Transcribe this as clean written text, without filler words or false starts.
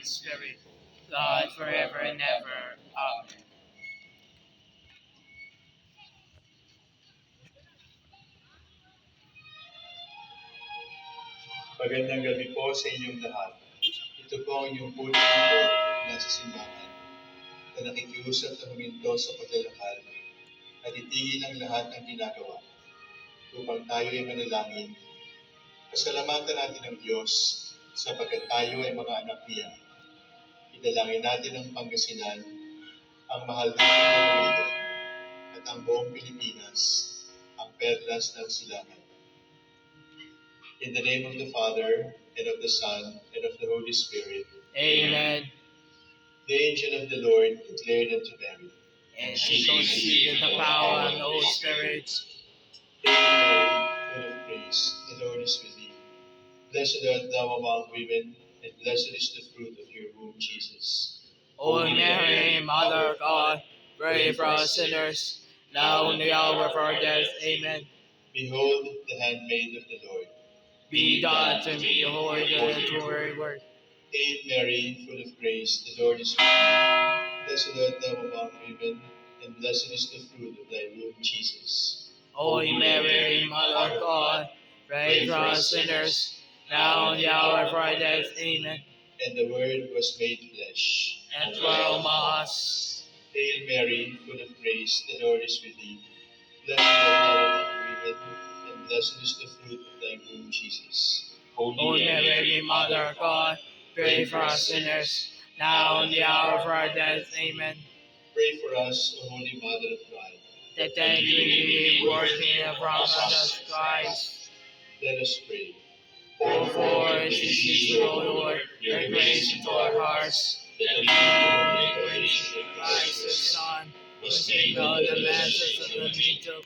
Holy Spirit, God, forever and ever. Amen. Magandang gabi po sa inyong lahat. Ito po ang inyong punong lingkod na sa simbahan na nakikiusap na huminto sa paglalakad at itigil ang lahat ng ginagawa upang tayo ay manalangin. Pasalamatan natin ang Diyos sapagkat tayo ay mga anak niya. Idalangin natin ang Pangasinan, ang mahal nating Iloilo at ang buong Pilipinas, ang perlas ng silangan. In the name of the Father, and of the Son, and of the Holy Spirit. Amen. The angel of the Lord declared unto Mary, And she conceived in the power of the Holy Spirit. Hail Mary, full of grace, the Lord is with thee. Blessed art thou among women, and blessed is the fruit of your womb, Jesus. Holy Mary, Mother of God, pray for us sinners, now and the hour of our death. Amen. Behold the handmaid of the Lord. Be done to me according to your word. Hail Mary, full of grace, the Lord is with thee. Blessed art thou among women, and blessed is the fruit of thy womb, Jesus. Holy Mary, Mother of God, pray for us sinners, now and the hour of our death. Amen. And the Word was made flesh, And dwell among us. Hail Mary, full of grace, the Lord is with thee. Blessed art thou among women, and blessed is the fruit of thy womb, Jesus. Holy Mary, Mother of God, pray for us sinners, now and the hour of our death. Amen. Pray for us, O Holy Mother of God. That then we be worthy of promise of Christ. Let us pray. Pour forth this O Lord, your grace into our hearts, that we may the grace of Christ, the Son, who saved all the masses of the meat of